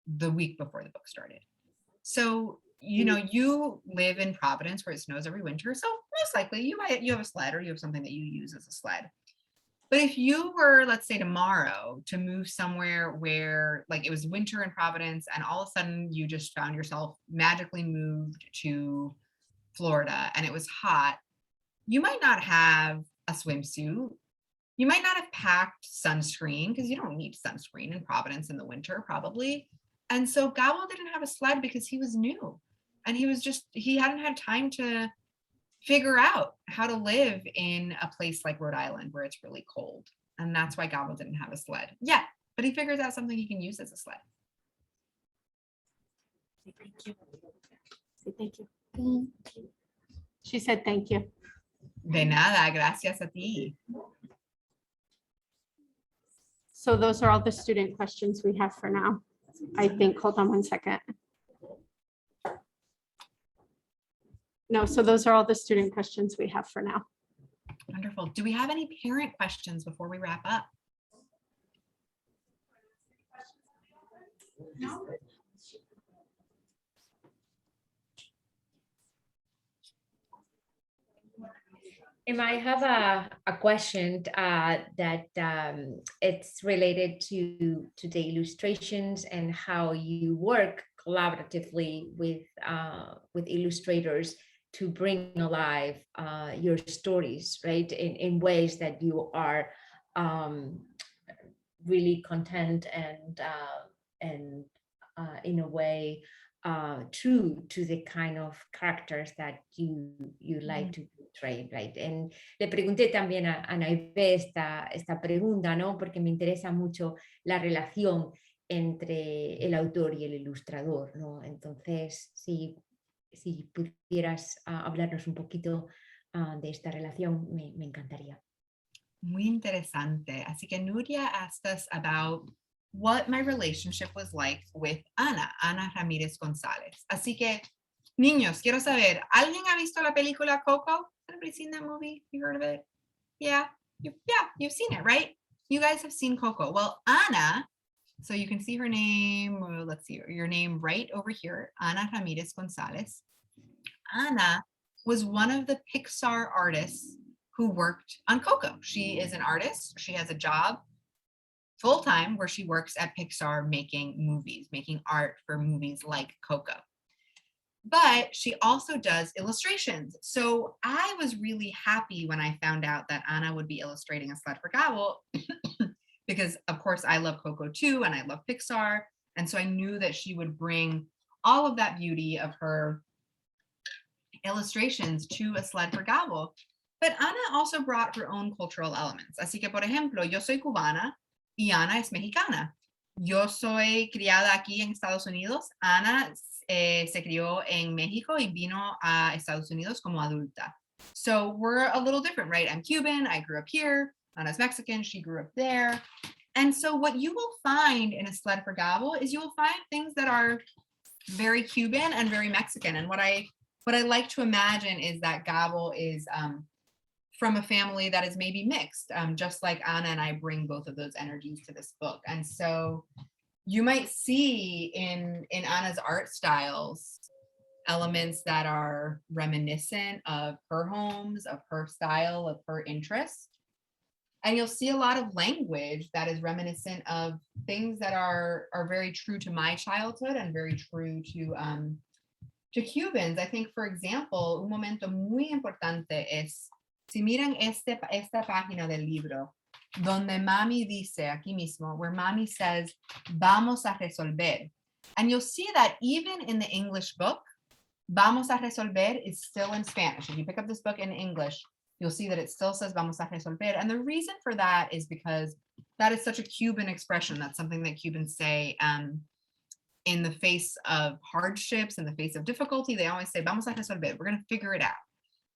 the week before the book started. So, you know, you live in Providence where it snows every winter. So most likely you have a sled, or you have something that you use as a sled. But if you were, let's say tomorrow, to move somewhere where like it was winter in Providence and all of a sudden you just found yourself magically moved to Florida and it was hot, you might not have a swimsuit. You might not have packed sunscreen because you don't need sunscreen in Providence in the winter, probably. And so Gabo didn't have a sled because he was new and he hadn't had time to figure out how to live in a place like Rhode Island where it's really cold. And that's why Gabo didn't have a sled yet, but he figures out something he can use as a sled. Say thank you. Say thank you. Thank you. She said thank you. De nada, gracias a ti. So those are all the student questions we have for now. I think, hold on one second. No, so those are all the student questions we have for now. Wonderful. Do we have any parent questions before we wrap up? No. Emma, I have a question that it's related to the illustrations and how you work collaboratively with illustrators to bring alive your stories, right? In ways that you are really content and in a way true to the kind of characters that you like to portray, right? And le pregunté también a Naive esta pregunta, ¿no? Porque me interesa mucho la relación entre el autor y el ilustrador, ¿no? Entonces, si pudieras hablarnos un poquito de esta relación, me encantaría. Muy interesante. Así que Nuria asked us about what my relationship was like with Ana Ramírez González. Así que, niños, quiero saber, ¿alguien ha visto la película Coco? Anybody seen that movie? You heard of it? Yeah, you've seen it, right? You guys have seen Coco. Well, Ana, so you can see her name, let's see, your name right over here, Ana Ramírez González. Ana was one of the Pixar artists who worked on Coco. She is an artist. She has a job full-time where she works at Pixar making movies, making art for movies like Coco. But she also does illustrations. So I was really happy when I found out that Ana would be illustrating A Sled for Gabo because of course I love Coco too, and I love Pixar. And so I knew that she would bring all of that beauty of her illustrations to A Sled for Gabo. But Ana also brought her own cultural elements. Así que, por ejemplo, yo soy cubana y Ana es mexicana. Yo soy criada aquí en Estados Unidos. Ana se crió en México y vino a Estados Unidos como adulta. So we're a little different, right? I'm Cuban, I grew up here. Ana's Mexican, she grew up there. And so what you will find in A Sled for Gabo is you will find things that are very Cuban and very Mexican. And what I like to imagine is that Gabo is from a family that is maybe mixed, just like Ana and I bring both of those energies to this book. And so you might see in Ana's art styles elements that are reminiscent of her homes, of her style, of her interests. And you'll see a lot of language that is reminiscent of things that are very true to my childhood and very true to Cubans. I think, for example, un momento muy importante es, si miran esta página del libro, donde Mami dice, aquí mismo, where Mami says, vamos a resolver. And you'll see that even in the English book, vamos a resolver is still in Spanish. If you pick up this book in English, you'll see that it still says vamos a resolver. And the reason for that is because that is such a Cuban expression. That's something that Cubans say in the face of hardships, in the face of difficulty. They always say, vamos a resolver, we're going to figure it out.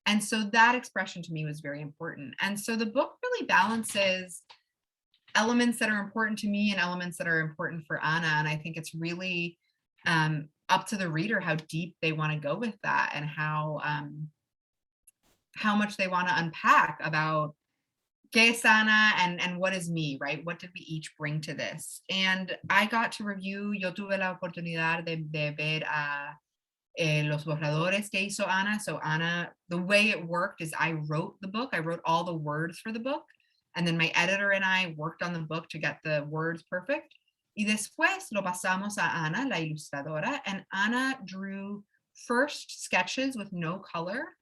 And so that expression to me was very important. And so the book really balances elements that are important to me and elements that are important for Ana. And I think it's really up to the reader how deep they want to go with that, and how much they want to unpack about qué es Ana and what is me, right? What did we each bring to this? And I got to review, yo tuve la oportunidad de ver los borradores que hizo Ana. So Ana, the way it worked is I wrote the book. I wrote all the words for the book. And then my editor and I worked on the book to get the words perfect. Y después lo pasamos a Ana, la ilustradora. And Ana drew first sketches with no color.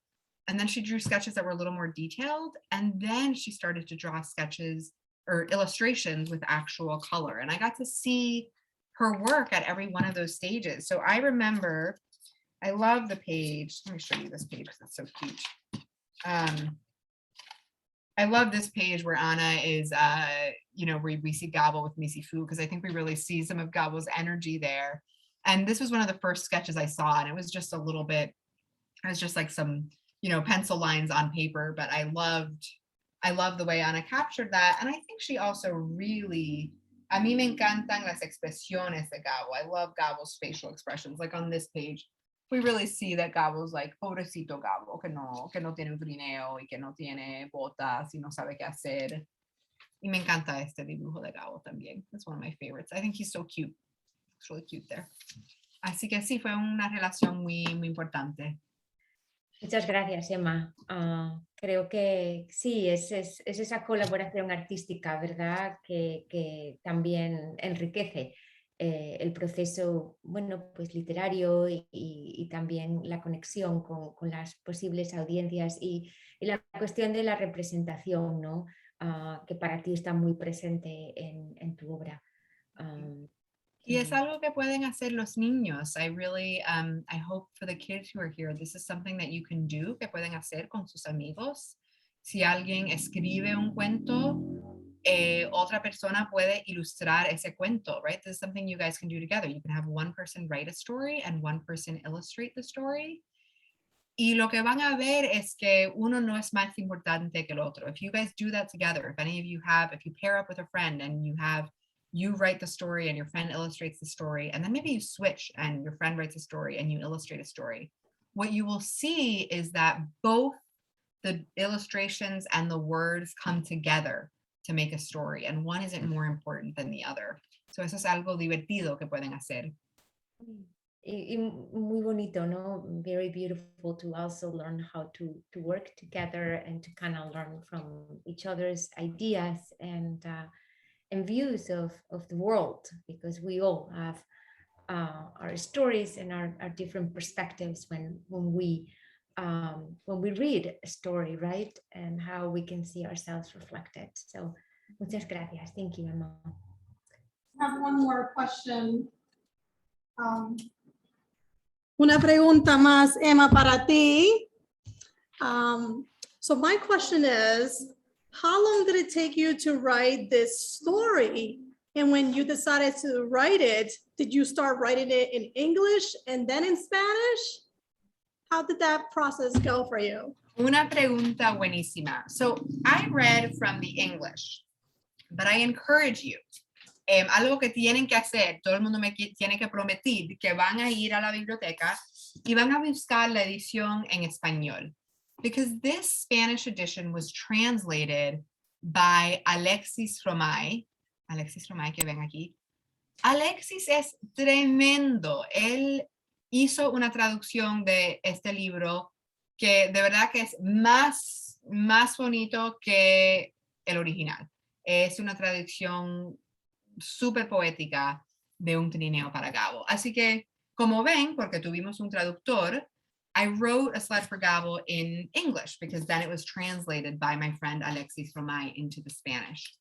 And then she drew sketches that were a little more detailed. And then she started to draw sketches or illustrations with actual color. And I got to see her work at every one of those stages. So I remember, I love the page. Let me show you this page because it's so cute. I love this page where Ana is, where we see Gabo with Missy Fu, because I think we really see some of Gabo's energy there. And this was one of the first sketches I saw, and it was just a little bit, it was just like some, pencil lines on paper, but I loved the way Ana captured that. And I think she also really, a mí me encantan las expresiones de Gabo. I love Gabo's facial expressions. Like on this page, we really see that Gabo's like, pobrecito Gabo, que no tiene un trineo y que no tiene botas y no sabe qué hacer. Y me encanta este dibujo de Gabo también. It's one of my favorites. I think he's so cute. It's really cute there. Así que sí, fue una relación muy, muy importante. Muchas gracias, Emma. Creo que sí, es esa colaboración artística, ¿verdad? Que también enriquece el proceso, pues literario y también la conexión con las posibles audiencias y la cuestión de la representación, ¿no? Que para ti está muy presente en tu obra. Y es algo que pueden hacer los niños. I really, I hope for the kids who are here, this is something that you can do, que pueden hacer con sus amigos. Si alguien escribe un cuento, otra persona puede ilustrar ese cuento, right? This is something you guys can do together. You can have one person write a story and one person illustrate the story. Y lo que van a ver es que uno no es más importante que el otro. If you guys do that together, if any of you if you pair up with a friend and you write the story and your friend illustrates the story, and then maybe you switch and your friend writes a story and you illustrate a story, what you will see is that both the illustrations and the words come together to make a story, and one isn't more important than the other. So eso es algo divertido que pueden hacer. Y muy bonito, ¿no? Very beautiful to also learn how to work together and to kind of learn from each other's ideas and views of the world, because we all have our stories and our different perspectives when we read a story, right? And how we can see ourselves reflected. So, muchas gracias. Thank you, Emma. I have one more question. Una pregunta más, Emma, para ti. So my question is, how long did it take you to write this story? And when you decided to write it, did you start writing it in English and then in Spanish? How did that process go for you? Una pregunta buenísima. So I read from the English, but I encourage you. Algo que tienen que hacer, todo el mundo me tiene que prometer que van a ir a la biblioteca y van a buscar la edición en español. Because this Spanish edition was translated by Alexis Romay. Alexis Romay, que ven aquí. Alexis es tremendo. Él hizo una traducción de este libro que de verdad que es más bonito que el original. Es una traducción súper poética de un trineo para Gabo. Así que, como ven, porque tuvimos un traductor, I wrote A Sled for Gabo in English because then it was translated by my friend Alexis Romay into the Spanish.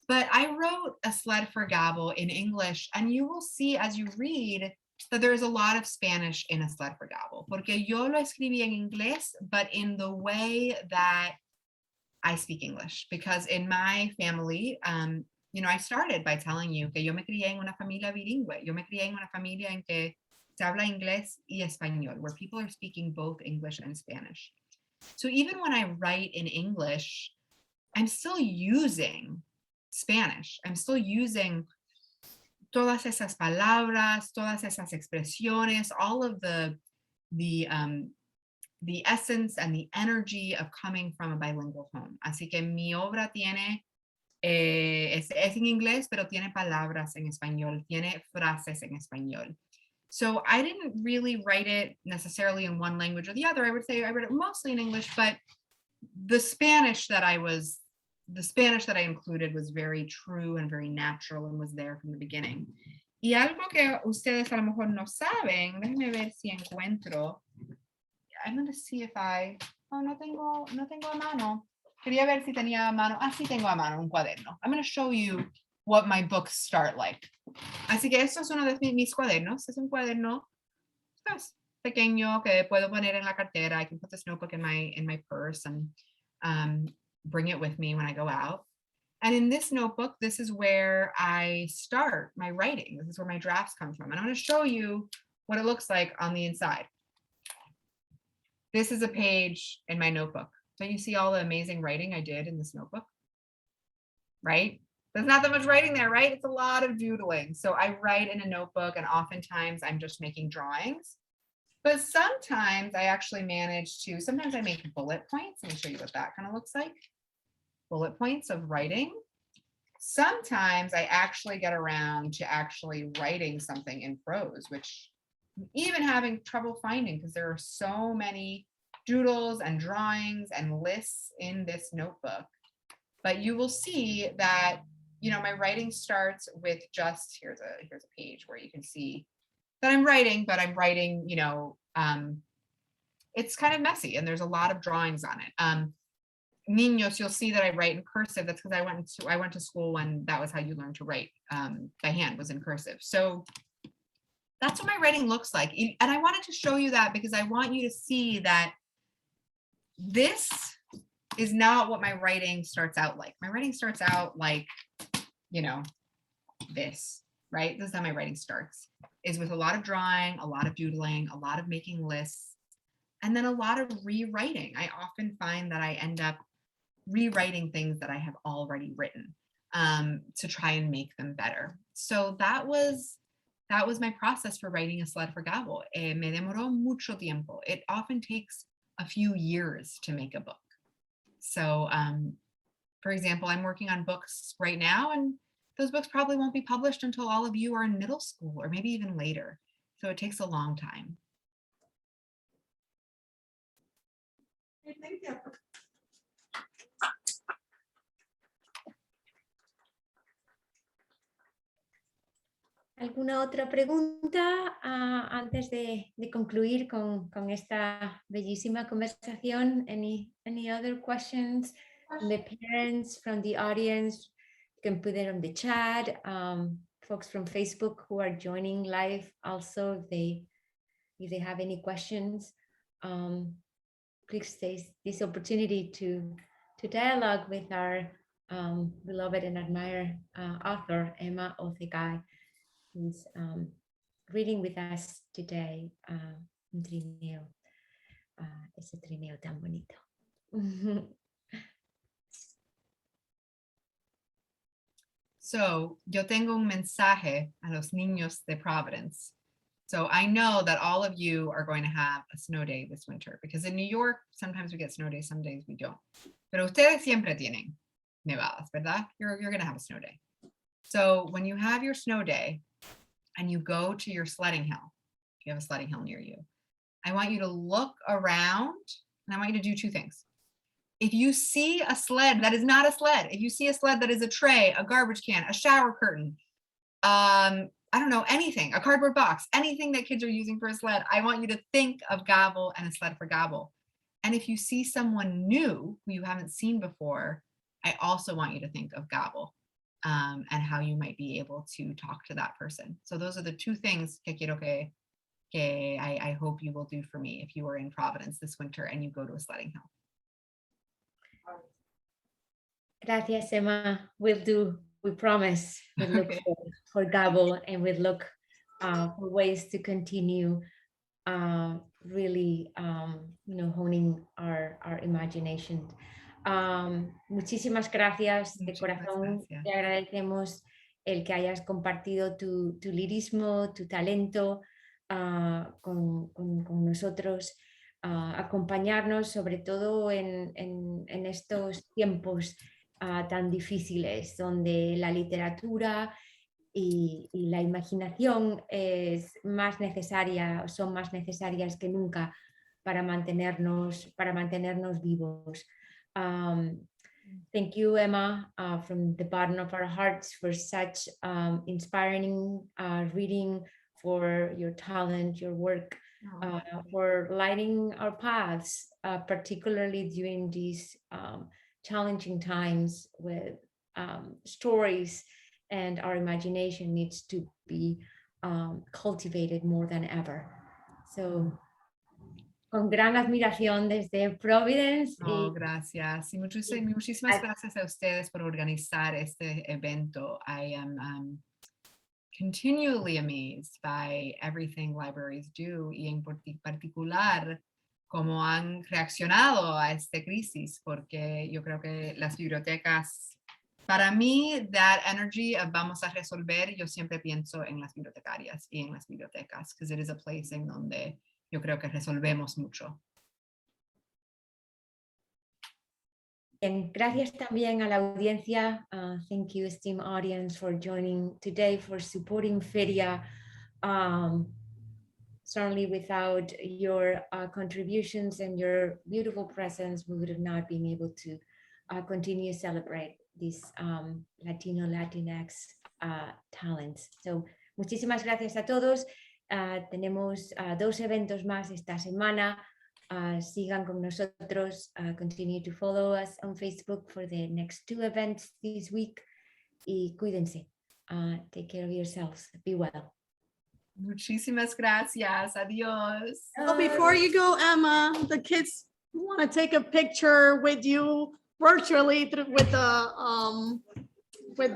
But I wrote A Sled for Gabo in English, and you will see as you read that there is a lot of Spanish in A Sled for Gabo, porque yo lo escribí en inglés, but in the way that I speak English, because in my family, you know, I started by telling you que yo me crié en una familia bilingüe. Yo me crié en una familia en que se habla inglés y español, where people are speaking both English and Spanish. So even when I write in English, I'm still using Spanish. I'm still using todas esas palabras, todas esas expresiones, all of the essence and the energy of coming from a bilingual home. Así que mi obra tiene, es en inglés, pero tiene palabras en español, tiene frases en español. So I didn't really write it necessarily in one language or the other. I would say I read it mostly in English, but the Spanish that I included was very true and very natural and was there from the beginning. Y algo que ustedes a lo mejor no saben, déjenme ver si encuentro. I'm going to see if no tengo a mano. Quería ver si tenía a mano. Sí tengo a mano un cuaderno. I'm going to show you what my books start like. Así que esto es uno de mis cuadernos. Es un cuaderno pues, pequeño que puedo poner en la cartera. I can put this notebook in my purse and bring it with me when I go out. And in this notebook, this is where I start my writing. This is where my drafts come from. And I'm going to show you what it looks like on the inside. This is a page in my notebook. Don't you see all the amazing writing I did in this notebook? Right? There's not that much writing there, right? It's a lot of doodling. So I write in a notebook, and oftentimes I'm just making drawings. But sometimes I actually manage to, sometimes I make bullet points. Let me show you what that kind of looks like. Bullet points of writing. Sometimes I actually get around to actually writing something in prose, which I'm even having trouble finding because there are so many doodles and drawings and lists in this notebook. But you will see that, you know, my writing starts with just, here's a page where you can see that I'm writing, but I'm writing, you know, it's kind of messy and there's a lot of drawings on it. Niños, you'll see that I write in cursive. That's because I went to school when that was how you learned to write by hand, was in cursive. So that's what my writing looks like. And I wanted to show you that because I want you to see that this is not what my writing starts out like. My writing starts out like, you know, this, right? This is how my writing starts, is with a lot of drawing, a lot of doodling, a lot of making lists, and then a lot of rewriting. I often find that I end up rewriting things that I have already written to try and make them better. So that was my process for writing A Sled for Gabo. Me demoró mucho tiempo. It often takes a few years to make a book. So, for example, I'm working on books right now, and those books probably won't be published until all of you are in middle school or maybe even later. So it takes a long time. Thank you. ¿Alguna otra pregunta antes de concluir con esta bellísima conversación? Any other questions from the parents, from the audience? You can put it on the chat. Folks from Facebook who are joining live also, if they have any questions, please take this opportunity to dialogue with our beloved and admired author, Emma Otheguy, who's reading with us today, un trineo, ese trineo tan bonito. So, yo tengo un mensaje a los niños de Providence. So I know that all of you are going to have a snow day this winter, because in New York, sometimes we get snow days, some days we don't. Pero ustedes siempre tienen nevadas, ¿verdad? You're going to have a snow day. So when you have your snow day and you go to your sledding hill, if you have a sledding hill near you, I want you to look around and I want you to do two things. If you see a sled that is not a sled, if you see a sled that is a tray, a garbage can, a shower curtain, I don't know, anything, a cardboard box, anything that kids are using for a sled, I want you to think of Gabo and A Sled for Gabo. And if you see someone new who you haven't seen before, I also want you to think of Gabo and how you might be able to talk to that person. So those are the two things que quiero que I hope you will do for me if you are in Providence this winter and you go to a sledding hill. Gracias, Emma. We'll do. We promise. We'll look Okay. for Gabo, and we'll look for ways to continue really, honing our imagination. Muchísimas gracias de Muchísimas corazón. gracias. Te agradecemos el que hayas compartido tu lirismo, tu talento con nosotros, acompañarnos sobre todo en estos tiempos tan difíciles donde la literatura y la imaginación son más necesarias que nunca para mantenernos vivos. Thank you, Emma, from the bottom of our hearts for such inspiring reading, for your talent, your work, for lighting our paths, particularly during these challenging times with stories, and our imagination needs to be cultivated more than ever. So, con gran admiración desde Providence. Gracias. Y muchísimas gracias a ustedes por organizar este evento. I am continually amazed by everything libraries do, y en particular cómo han reaccionado a esta crisis, porque yo creo que las bibliotecas, para mí, that energy of vamos a resolver, yo siempre pienso en las bibliotecarias y en las bibliotecas, because it is a place en donde yo creo que resolvemos mucho. Bien, gracias también a la audiencia. Thank you, esteemed audience, for joining today, for supporting Feria. Certainly without your contributions and your beautiful presence, we would have not been able to continue to celebrate these Latino, Latinx talents. So, muchísimas gracias a todos. Tenemos 2 eventos más esta semana. Sigan con nosotros. Continue to follow us on Facebook for the next 2 events this week. Y cuídense. Take care of yourselves. Be well. Muchísimas gracias. Adiós. So before you go, Emma, the kids want to take a picture with you virtually with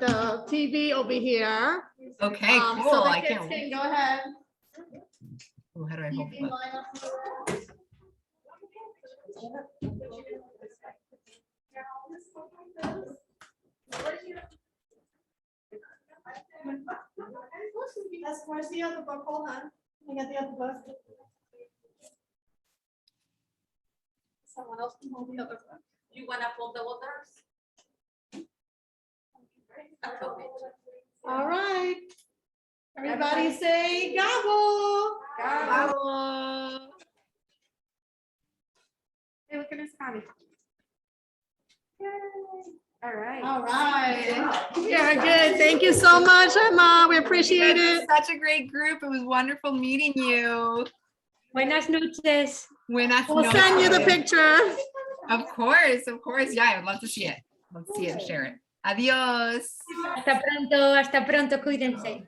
the TV over here. Okay, cool. So the I kids can't can wait. go ahead. Oh, how do I hold TV it? line up. Where's the other book? Hold on. I got the other book. Someone else can hold the other book. You want to hold the others? All right. Everybody say Gabo. Gabo. Hey, look at his body. All right. All right. Very good. Thank you so much, Emma. We appreciate it. Such a great group. It was wonderful meeting you. Buenas noches. Buenas We'll send you the noches. picture. Of course. Yeah, I would love to see it. Let's see it, share it. Adiós. Hasta pronto, cuídense.